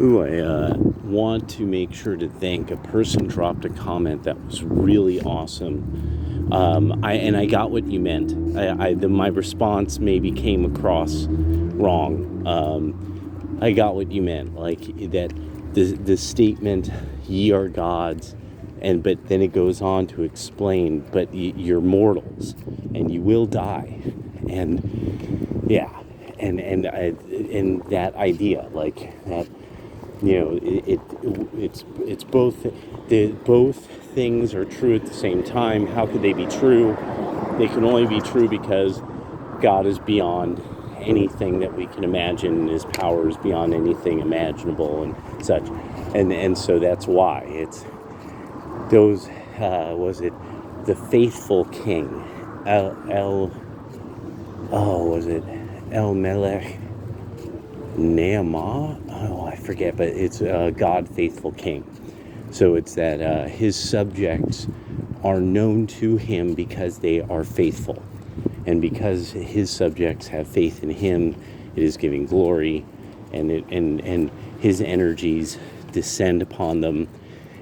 I want to make sure to thank a person dropped a comment that was really awesome. I got what you meant. My response maybe came across wrong. I got what you meant, like that the statement "Ye are gods," but then it goes on to explain, but you're mortals and you will die, and yeah, and that idea, like that. It's both. Both things are true at the same time. How could they be true? They can only be true because God is beyond anything that we can imagine, and His power is beyond anything imaginable and such. And so that's why it's those. Was it the faithful king? Was it El Melech Neamah? Oh, I forget, but it's God faithful king. So it's that his subjects are known to him because they are faithful. And because his subjects have faith in him, it is giving glory, and his energies descend upon them,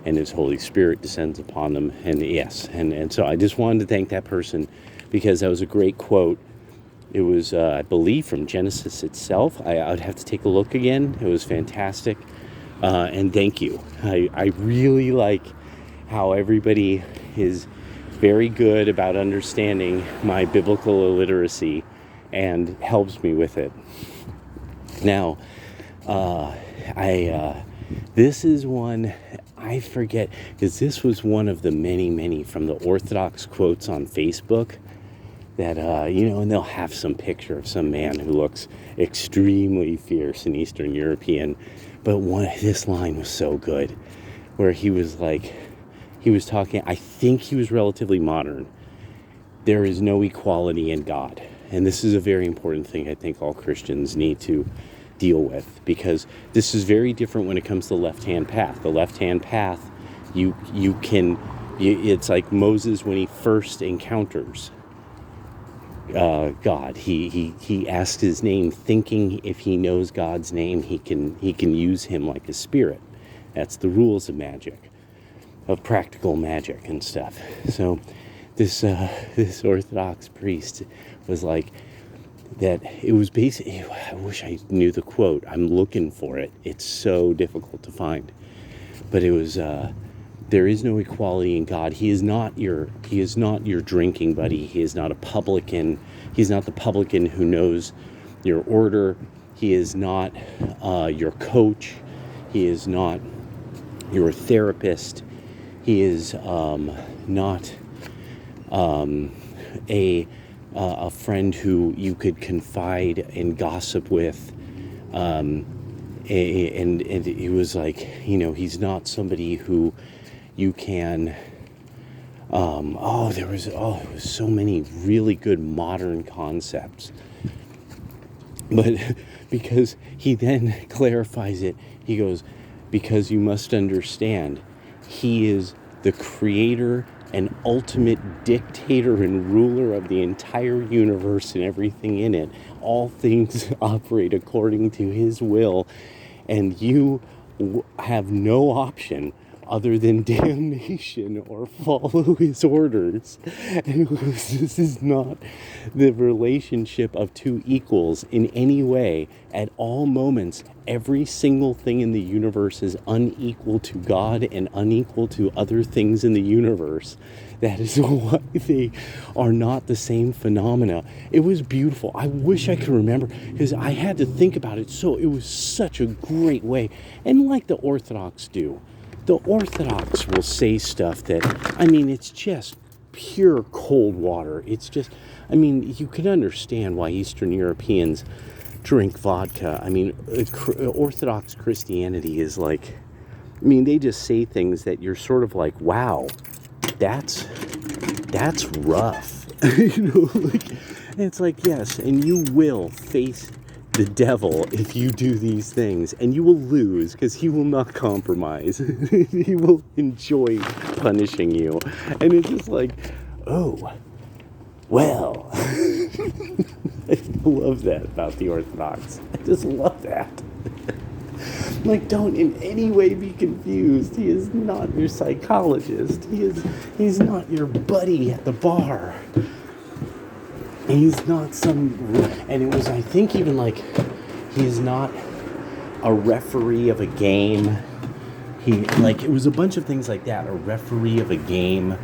and his Holy Spirit descends upon them. And yes, and so I just wanted to thank that person because that was a great quote. It was, I believe, from Genesis itself. I would have to take a look again. It was fantastic. And thank you. I really like how everybody is very good about understanding my biblical illiteracy and helps me with it. Now, this is one, I forget, because this was one of the many from the Orthodox quotes on Facebook. That, and they'll have some picture of some man who looks extremely fierce and Eastern European. But this line was so good, where he was talking, I think he was relatively modern. There is no equality in God. And this is a very important thing I think all Christians need to deal with, because this is very different when it comes to the left-hand path. The left-hand path, it's like Moses when he first encounters God. He asks his name, thinking if he knows God's name, he can use him like a spirit. That's the rules of magic, of practical magic and stuff. So this Orthodox priest was like that. It was basically, I wish I knew the quote. I'm looking for it. It's so difficult to find. But it was there is no equality in God. He is not your drinking buddy. He is not a publican. He's not the publican who knows your order. He is not your coach. He is not your therapist. He is not a friend who you could confide and gossip with. And he was like, he's not somebody who you can, there was so many really good modern concepts. But because he then clarifies it, he goes, because you must understand, he is the creator and ultimate dictator and ruler of the entire universe and everything in it. All things operate according to his will, and you have no option other than damnation or follow his orders. And this is not the relationship of two equals in any way. At all moments, every single thing in the universe is unequal to God and unequal to other things in the universe. That is why they are not the same phenomena. It was beautiful. I wish I could remember, because I had to think about it. So it was such a great way. And like the Orthodox do, the Orthodox will say stuff that, it's just pure cold water. It's just, you can understand why Eastern Europeans drink vodka. Orthodox Christianity is like, they just say things that you're sort of like, wow, that's rough. It's like, yes, and you will face the devil if you do these things, and you will lose because he will not compromise. He will enjoy punishing you. And it's just like, oh, well. I love that about the Orthodox. I just love that. Like, don't in any way be confused. He is not your psychologist. He's not your buddy at the bar. He's not some, and it was, I think, even like, he's not a referee of a game. Like, it was a bunch of things like that. A referee of a game,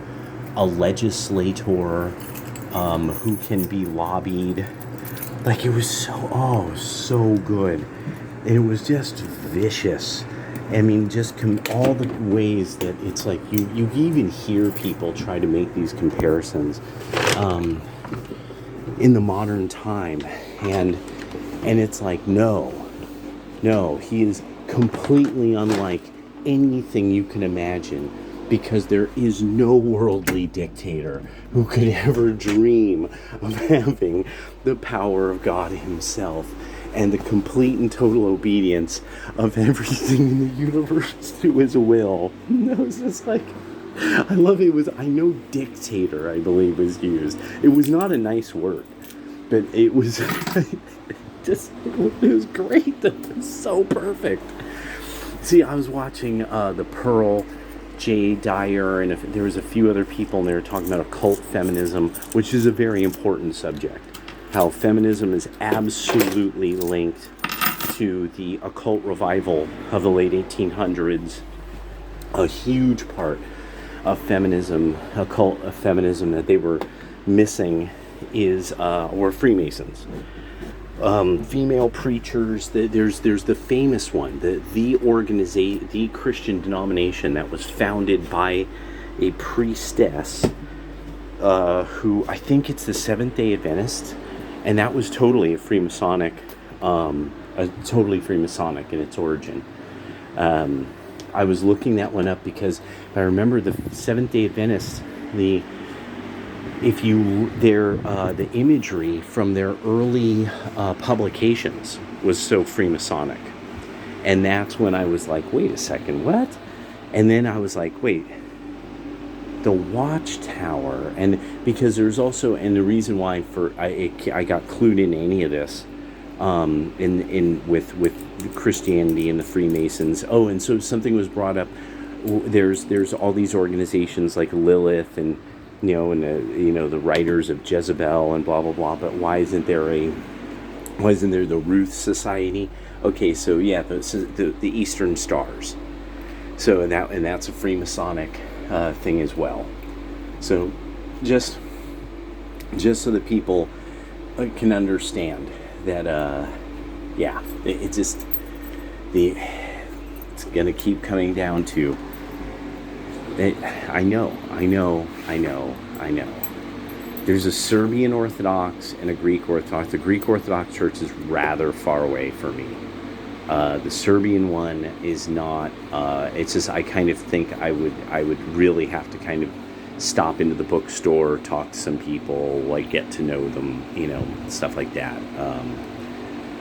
a legislator, who can be lobbied. Like, it was so good. And it was just vicious. I mean, just all the ways that it's like, you even hear people try to make these comparisons, in the modern time, and it's like, no, he is completely unlike anything you can imagine, because there is no worldly dictator who could ever dream of having the power of God himself and the complete and total obedience of everything in the universe to his will. It was just like, I love it. I know dictator, I believe, was used. It was not a nice word, but it was it was great. It was so perfect. See, I was watching the Pearl, Jay Dyer, and there was a few other people, and they were talking about occult feminism, which is a very important subject. How feminism is absolutely linked to the occult revival of the late 1800s. A huge part of feminism, occult feminism, that they were missing were Freemasons. Female preachers. There's the famous one, the Christian denomination that was founded by a priestess, who, I think it's the Seventh-day Adventist, and that was totally a Freemasonic, totally Freemasonic in its origin. I was looking that one up because I remember the Seventh-day Adventists, the imagery from their early publications was so Freemasonic. And that's when I was like, wait a second, what? And then I was like, wait, the Watchtower. And because there's also, and the reason why I got clued in any of this, with Christianity and the Freemasons. Oh, and so something was brought up. There's all these organizations like Lilith, and the writers of Jezebel and blah blah blah. But why isn't there the Ruth Society? Okay, so yeah, the Eastern Stars. So and that's a Freemasonic thing as well. So just so that people can understand that, it's gonna keep coming down to it. I know. There's a Serbian Orthodox and a Greek Orthodox. The Greek Orthodox Church is rather far away for me. The Serbian one is not. It's just, I kind of think I would really have to kind of stop into the bookstore, talk to some people, like get to know them, stuff like that.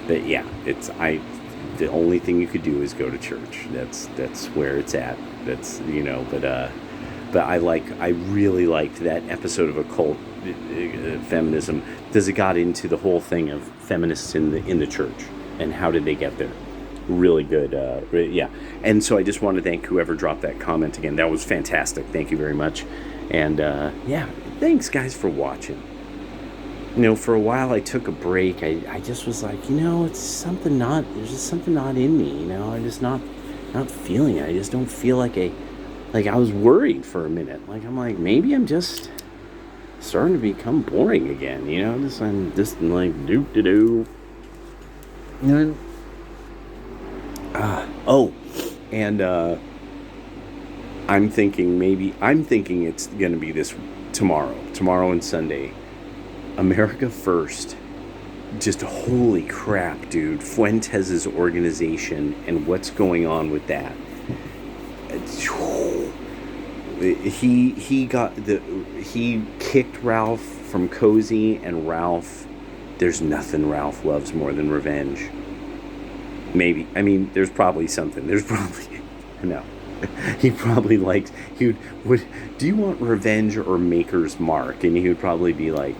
But yeah, the only thing you could do is go to church. That's where it's at. That's, but I really liked that episode of Occult Feminism, because it got into the whole thing of feminists in the church and how did they get there. Really good, yeah. And so I just want to thank whoever dropped that comment again. That was fantastic. Thank you very much. And yeah, thanks guys for watching. For a while I took a break. I just was like, there's just something not in me, I'm just not feeling it. I just don't feel like I was worried for a minute. Like, I'm like, maybe I'm just starting to become boring again, I'm just like do. And I'm thinking it's gonna be this tomorrow and Sunday. America First. Just holy crap, dude. Fuentes' organization and what's going on with that. He kicked Ralph from Cozy, and Ralph, there's nothing Ralph loves more than revenge. Maybe. I mean, there's probably something. No. He probably likes, do you want revenge or Maker's Mark? And he would probably be like,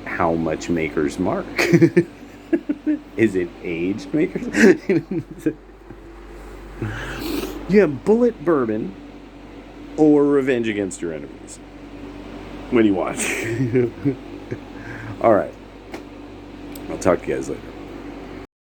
how much Maker's Mark? Is it aged Maker's? You have Bullet Bourbon or Revenge Against Your Enemies. What do you want? All right. I'll talk to you guys later.